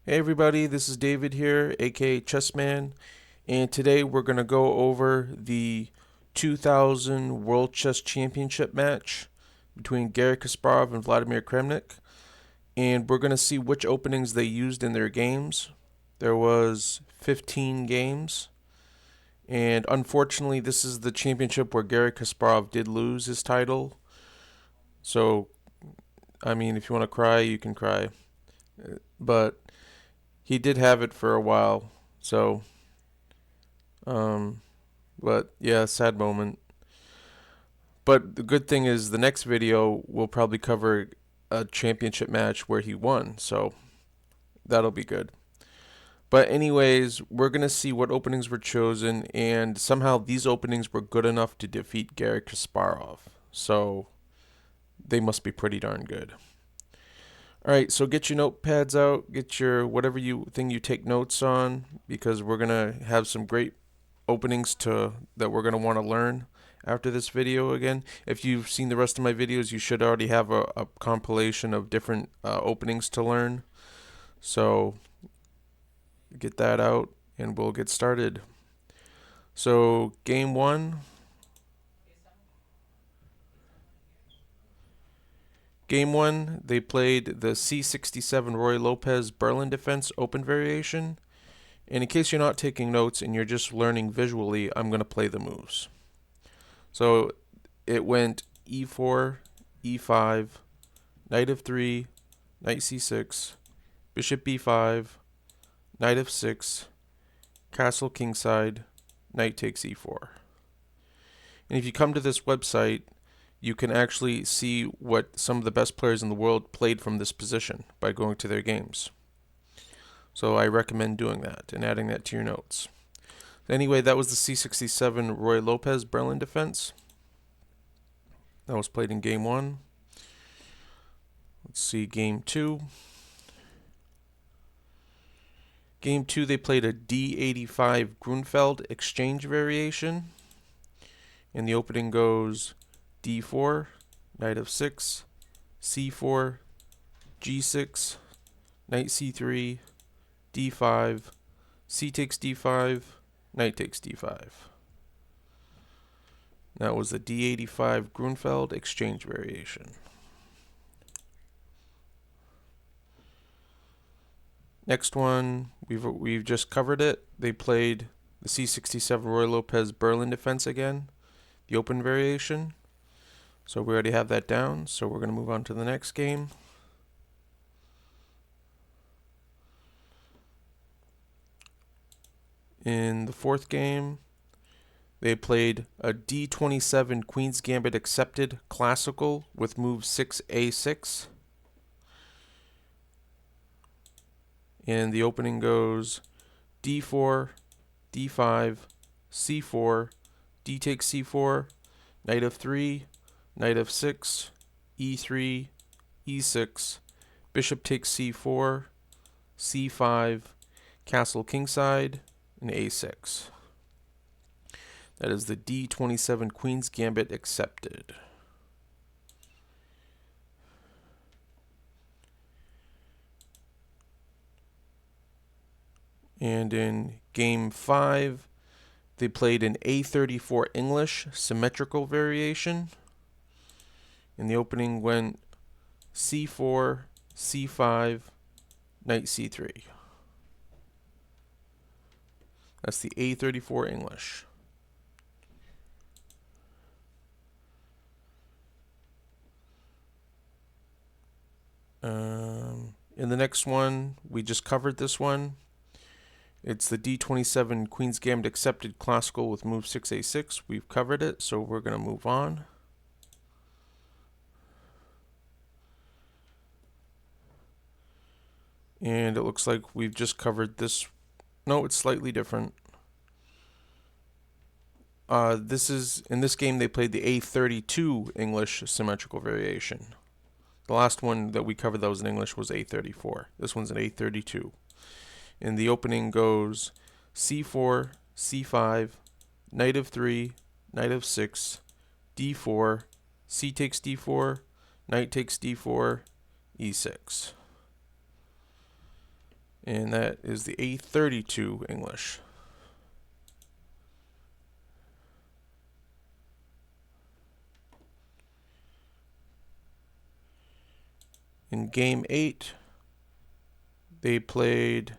Hey everybody, this is David here, aka Chessman, and today we're going to go over the 2000 World Chess Championship match between Garry Kasparov and Vladimir Kramnik, and we're going to see which openings they used in their games. There was 15 games, and unfortunately this is the championship where Garry Kasparov did lose his title. So, I mean, if you want to cry, you can cry. But he did have it for a while, so um, but yeah, sad moment. But the good thing is the next video will probably cover a championship match where he won, so that'll be good. But anyways, we're gonna see what openings were chosen, and somehow these openings were good enough to defeat Garry Kasparov. So they must be pretty darn good. All right, so get your notepads out, get your whatever you take notes on, because we're gonna have some great openings that we're gonna want to learn after this video again. If you've seen the rest of my videos, you should already have a compilation of different openings to learn. So get that out, and we'll get started. So game one. Game one, they played the C67 Roy Lopez Berlin defense open variation. And in case you're not taking notes and you're just learning visually, I'm going to play the moves. So it went e4, e5, knight f3, knight c6, bishop b5, knight f6, castle kingside, knight takes e4. And if you come to this website, you can actually see what some of the best players in the world played from this position by going to their games. So I recommend doing that and adding that to your notes. Anyway, that was the C67 Roy Lopez Berlin defense. That was played in game one. Let's see game two. Game two, they played a D85 Grunfeld exchange variation. And the opening goes d4, knight f6, c4, g6, knight c3, d5, c takes d5, knight takes d5. That was the d85 Grunfeld exchange variation. Next one, we've just covered it. They played the C67 Roy Lopez Berlin defense again, the open variation. So we already have that down, so we're going to move on to the next game. In the fourth game, they played a D27 Queen's Gambit accepted classical with move 6a6. And the opening goes d4, d5, c4, d takes c4, knight f3, knight f6, e3, e6, bishop takes c4, c5, castle kingside, and a6. That is the D27 Queen's Gambit accepted. And in game 5, they played an A34 English symmetrical variation. And the opening went c4, c5, knight c3. That's the A34 English. In the next one, we just covered this one. It's the D27 Queen's Gambit accepted classical with move 6a6. We've covered it, so we're going to move on. And it looks like we've just covered this. No, it's slightly different. In this game they played the A32 English symmetrical variation. The last one that we covered that was in English was A34. This one's an A32. And the opening goes c4, c5, knight f3, knight f6, d4, c takes d4, knight takes d4, e6. And that is the A32 English. In game 8, they played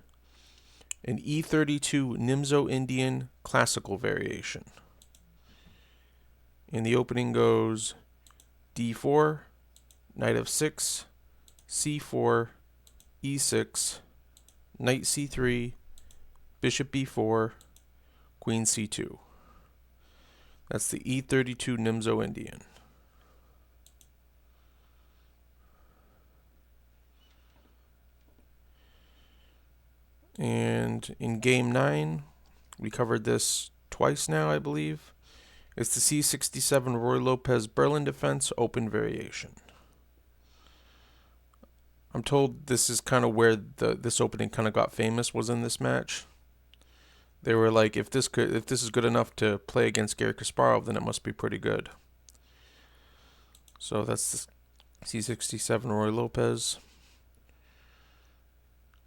an E32 Nimzo Indian classical variation. And the opening goes D4, knight f6, C4, E6, knight C3, bishop B4, queen C2. That's the E32 Nimzo Indian. And in game 9, we covered this twice now, I believe. It's the C67 Roy Lopez Berlin defense open variation. I'm told this is kind of where this opening kind of got famous, was in this match. They were like, if this is good enough to play against Garry Kasparov, then it must be pretty good. So that's the C67 Roy Lopez.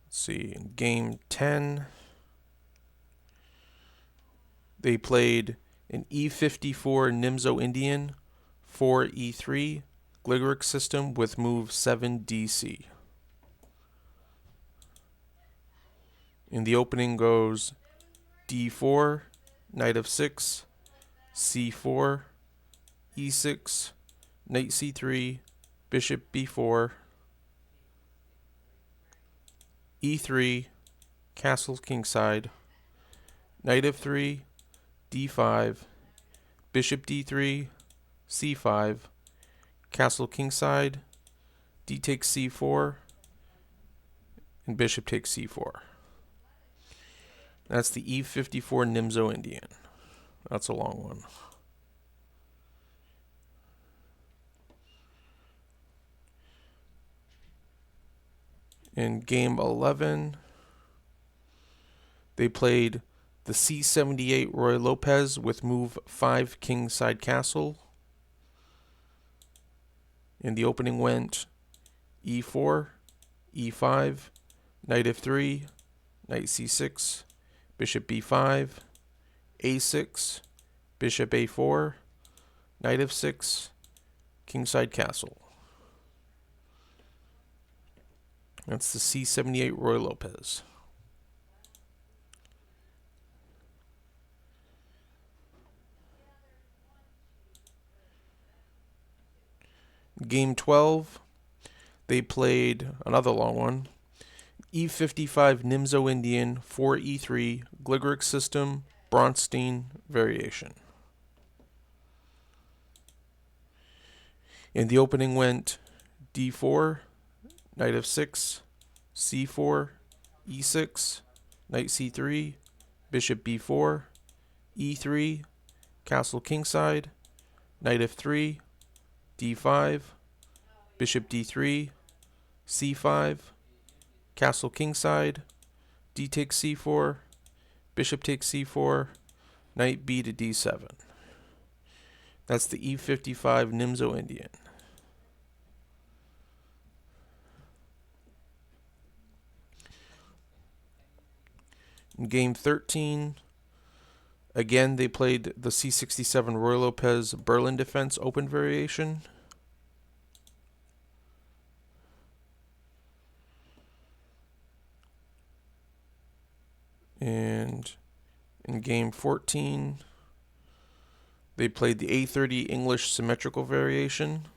Let's see, in game 10, they played an E54 Nimzo Indian 4E3 Gligoric system with move 7 DC. In the opening goes D4, knight f6, C4, E6, knight C3, bishop B4, E3, castle kingside, knight f3, D5, bishop D3, C5, castle kingside, D takes C4, and bishop takes C4. That's the E54 Nimzo Indian. That's a long one. In game 11, they played the C78 Roy Lopez with move 5 kingside castle. And the opening went E4, E5, knight f3, knight c6, bishop b5, a6, bishop a4, knight f6, kingside castle. That's the C78 Roy Lopez. Game 12, they played another long one. E55 Nimzo Indian 4E3 Gligoric system Bronstein variation. And the opening went D4, knight f6, C4, E6, knight C3, bishop B4, E3, castle kingside, knight f3, D5, bishop D3, C5, castle kingside, D takes C4, bishop takes C4, knight B to D7. That's the E55 Nimzo Indian. In game 13, again they played the C67 Roy Lopez Berlin defense open variation. And in game 14, they played the A30 English symmetrical variation.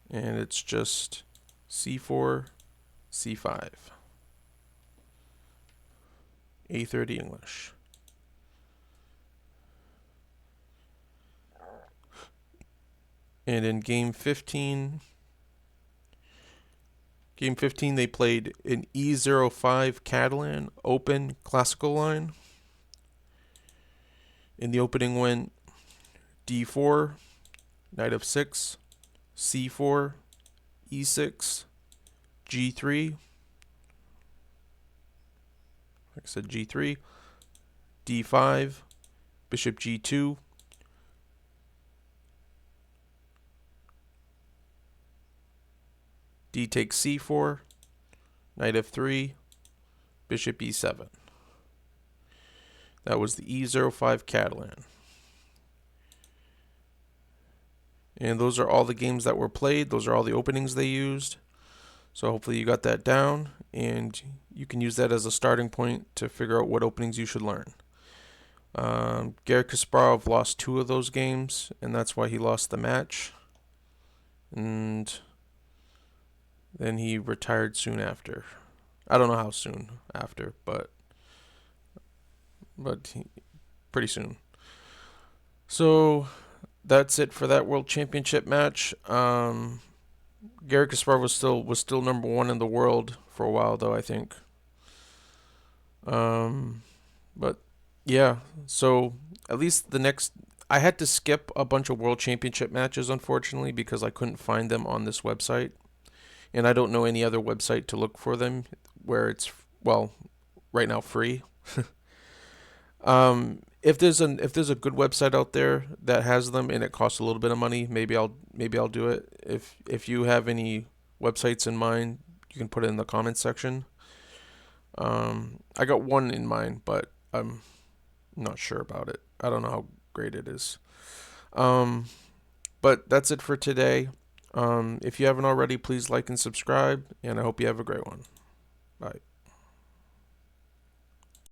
And it's just C4, C5. A30 English. And in game 15, they played an E05 Catalan open classical line. In the opening went D4, knight f6, C4, E6, G3. Like I said, G3, D5, bishop G2, D takes C4, knight f3, bishop e7. That was the e05 Catalan. And those are all the games that were played. Those are all the openings they used. So hopefully you got that down, and you can use that as a starting point to figure out what openings you should learn. Garry Kasparov lost 2 of those games, and that's why he lost the match. And then he retired soon after. I don't know how soon after, but pretty soon. So that's it for that World Championship match. Garry Kasparov was still number 1 in the world for a while, though, I think. But yeah, so at least the next, I had to skip a bunch of World Championship matches, unfortunately, because I couldn't find them on this website, and I don't know any other website to look for them where it's, well, right now free. If there's a good website out there that has them and it costs a little bit of money, maybe I'll do it. If you have any websites in mind, you can put it in the comments section. I got one in mind, but I'm not sure about it. I don't know how great it is. But that's it for today. If you haven't already, please like and subscribe, and I hope you have a great one. Bye.